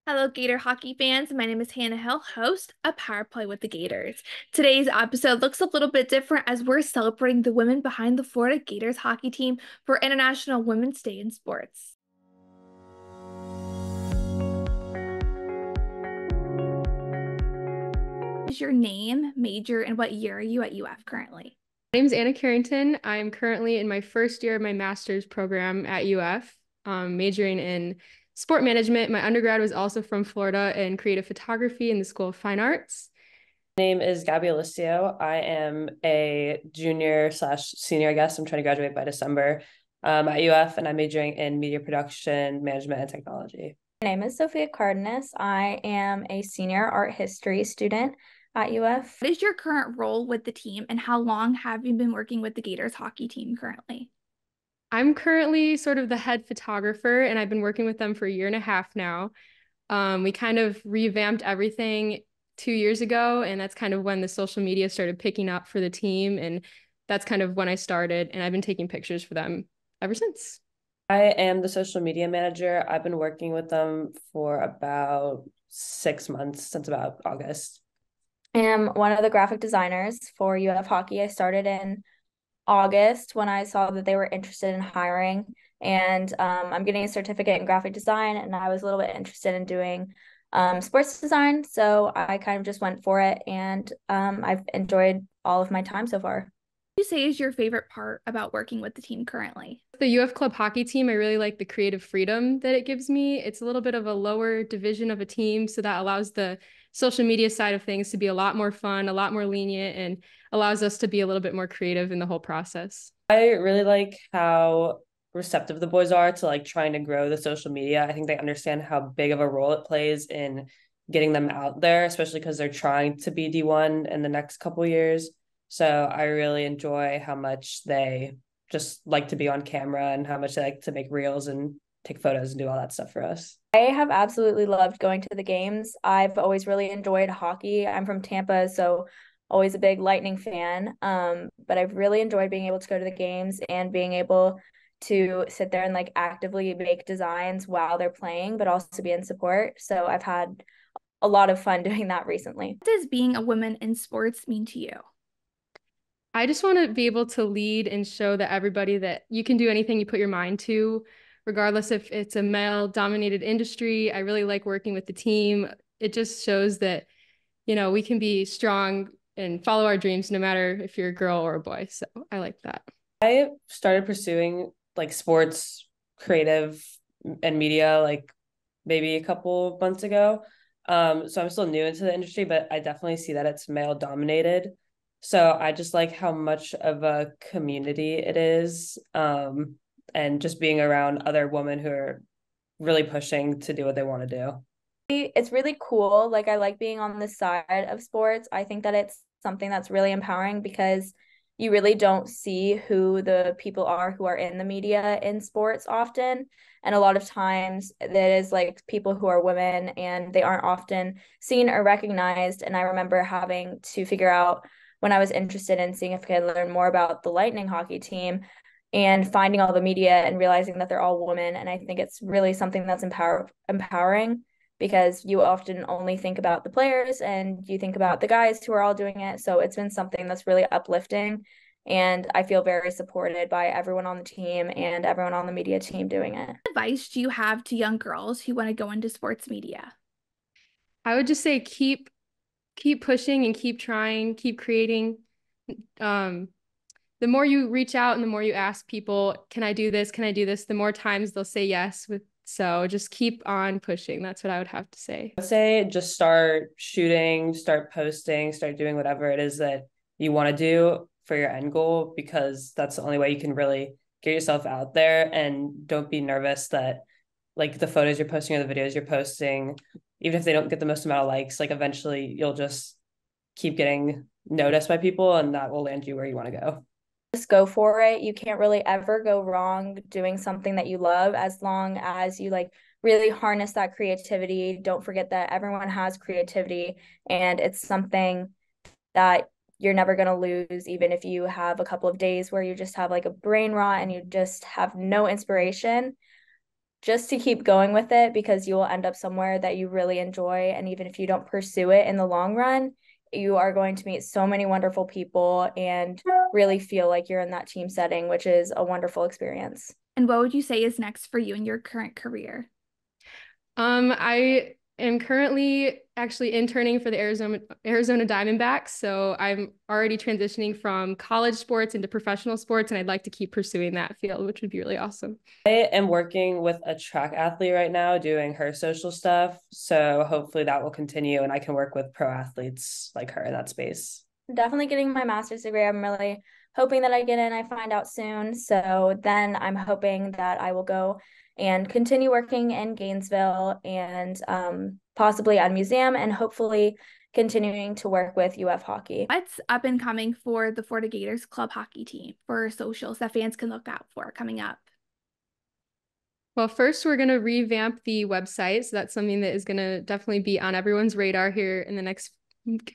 Hello, Gator hockey fans. My name is Hannah Hill, host of Power Play with the Gators. Today's episode looks a little bit different as we're celebrating the women behind the Florida Gators hockey team for International Women's Day in Sports. What is your name, major, and what year are you at UF currently? My name is Anna Carrington. I'm currently in my first year of my master's program at UF, majoring in sport management. My undergrad was also from Florida in creative photography in the School of Fine Arts. My name is Gabby Alessio. I am a junior slash senior, I guess. I'm trying to graduate by December at UF, and I'm majoring in media production, management, and technology. My name is Sophia Cardenas. I am a senior art history student at UF. What is your current role with the team, and how long have you been working with the Gators hockey team currently? I'm currently sort of the head photographer, and I've been working with them for a year and a half now. We kind of revamped everything 2 years ago, and that's kind of when the social media started picking up for the team, and that's kind of when I started, and I've been taking pictures for them ever since. I am the social media manager. I've been working with them for about 6 months, since about August. I am one of the graphic designers for UF Hockey. I started in August when I saw that they were interested in hiring, and I'm getting a certificate in graphic design, and I was a little bit interested in doing sports design, so I kind of just went for it, and I've enjoyed all of my time so far. What would you say is your favorite part about working with the team currently? The UF Club hockey team, I really like the creative freedom that it gives me. It's a little bit of a lower division of a team, so that allows the social media side of things to be a lot more fun, a lot more lenient, and allows us to be a little bit more creative in the whole process. I really like how receptive the boys are to like trying to grow the social media. I think they understand how big of a role it plays in getting them out there, especially because they're trying to be D1 in the next couple years. So I really enjoy how much they just like to be on camera and how much they like to make reels and take photos and do all that stuff for us. I have absolutely loved going to the games. I've always really enjoyed hockey. I'm from Tampa, so always a big Lightning fan. But I've really enjoyed being able to go to the games and being able to sit there and like actively make designs while they're playing, but also be in support. So I've had a lot of fun doing that recently. What does being a woman in sports mean to you? I just want to be able to lead and show that everybody that you can do anything you put your mind to, regardless if it's a male-dominated industry. I really like working with the team. It just shows that, we can be strong and follow our dreams no matter if you're a girl or a boy. So I like that. I started pursuing like sports, creative, and media like maybe a couple months ago. So I'm still new into the industry, but I definitely see that it's male dominated. So I just like how much of a community it is. And just being around other women who are really pushing to do what they want to do. It's really cool. Like, I like being on the side of sports. I think that it's something that's really empowering because you really don't see who the people are who are in the media in sports often. And a lot of times that is like people who are women and they aren't often seen or recognized. And I remember having to figure out when I was interested in seeing if I could learn more about the Lightning hockey team and finding all the media and realizing that they're all women. And I think it's really something that's empowering because you often only think about the players and you think about the guys who are all doing it. So it's been something that's really uplifting. And I feel very supported by everyone on the team and everyone on the media team doing it. What advice do you have to young girls who want to go into sports media? I would just say keep pushing and keep trying, keep creating. The more you reach out and the more you ask people, can I do this? Can I do this? The more times they'll say yes. So just keep on pushing. That's what I would have to say. I'd say just start shooting, start posting, start doing whatever it is that you want to do for your end goal, because that's the only way you can really get yourself out there. And don't be nervous that like the photos you're posting or the videos you're posting, even if they don't get the most amount of likes, like eventually you'll just keep getting noticed by people and that will land you where you want to go. Just go for it. You can't really ever go wrong doing something that you love as long as you like really harness that creativity. Don't forget that everyone has creativity and it's something that you're never going to lose, even if you have a couple of days where you just have like a brain rot and you just have no inspiration. just to keep going with it, because you will end up somewhere that you really enjoy. And even if you don't pursue it in the long run, you are going to meet so many wonderful people and really feel like you're in that team setting, which is a wonderful experience. And what would you say is next for you in your current career? I am currently actually interning for the Arizona Diamondbacks. So I'm already transitioning from college sports into professional sports, and I'd like to keep pursuing that field, which would be really awesome. I am working with a track athlete right now doing her social stuff. So hopefully that will continue and I can work with pro athletes like her in that space. Definitely getting my master's degree. I'm really hoping that I get in. I find out soon. So then I'm hoping that I will go and continue working in Gainesville and possibly at a museum, and hopefully continuing to work with UF hockey. What's up and coming for the Florida Gators club hockey team for socials that fans can look out for coming up? Well, first, we're going to revamp the website. So that's something that is going to definitely be on everyone's radar here in the next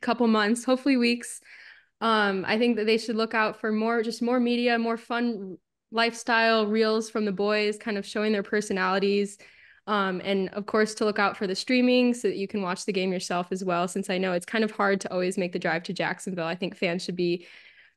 couple months, hopefully weeks. I think that they should look out for more media, more fun lifestyle reels from the boys, kind of showing their personalities. And of course, to look out for the streaming so that you can watch the game yourself as well, since I know it's kind of hard to always make the drive to Jacksonville. I think fans should be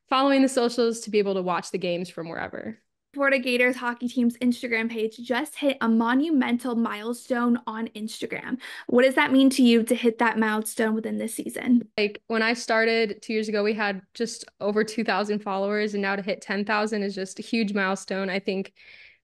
following the socials to be able to watch the games from wherever. Florida Gators hockey team's Instagram page just hit a monumental milestone on Instagram. What does that mean to you to hit that milestone within this season? Like when I started 2 years ago, we had just over 2,000 followers, and now to hit 10,000 is just a huge milestone. I think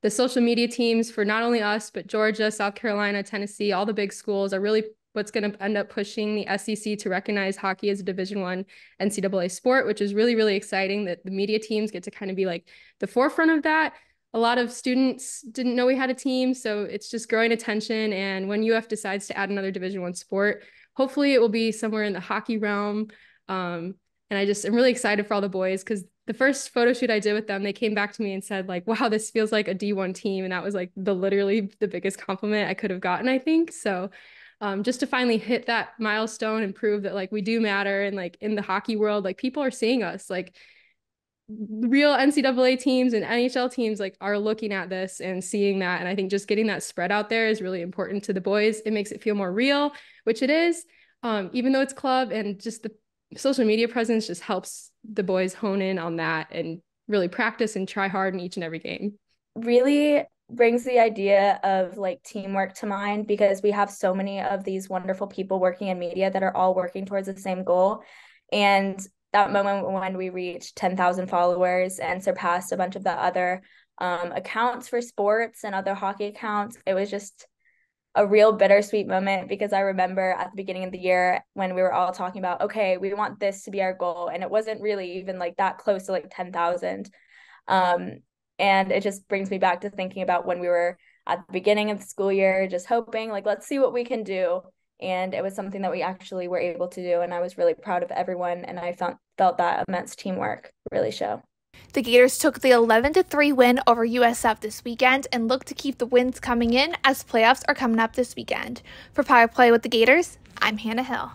the social media teams for not only us, but Georgia, South Carolina, Tennessee, all the big schools are really what's going to end up pushing the SEC to recognize hockey as a Division I NCAA sport, which is really, really exciting that the media teams get to kind of be like the forefront of that. A lot of students didn't know we had a team, so it's just growing attention. And when UF decides to add another Division I sport, hopefully it will be somewhere in the hockey realm. And I'm really excited for all the boys, because the first photo shoot I did with them, they came back to me and said like, wow, this feels like a D1 team. And that was like literally the biggest compliment I could have gotten, I think. So just to finally hit that milestone and prove that like we do matter, and like in the hockey world, like people are seeing us, like real NCAA teams and NHL teams like are looking at this and seeing that. And I think just getting that spread out there is really important to the boys. It makes it feel more real, which it is, even though it's club, and just the social media presence just helps the boys hone in on that and really practice and try hard in each and every game. Really brings the idea of like teamwork to mind, because we have so many of these wonderful people working in media that are all working towards the same goal. And that moment when we reached 10,000 followers and surpassed a bunch of the other accounts for sports and other hockey accounts, it was just a real bittersweet moment, because I remember at the beginning of the year when we were all talking about, okay, we want this to be our goal. And it wasn't really even like that close to like 10,000. And it just brings me back to thinking about when we were at the beginning of the school year, just hoping like, let's see what we can do. And it was something that we actually were able to do. And I was really proud of everyone. And I felt that immense teamwork really show. The Gators took the 11-3 win over USF this weekend and look to keep the wins coming in as playoffs are coming up this weekend. For Power Play with the Gators, I'm Hannah Hill.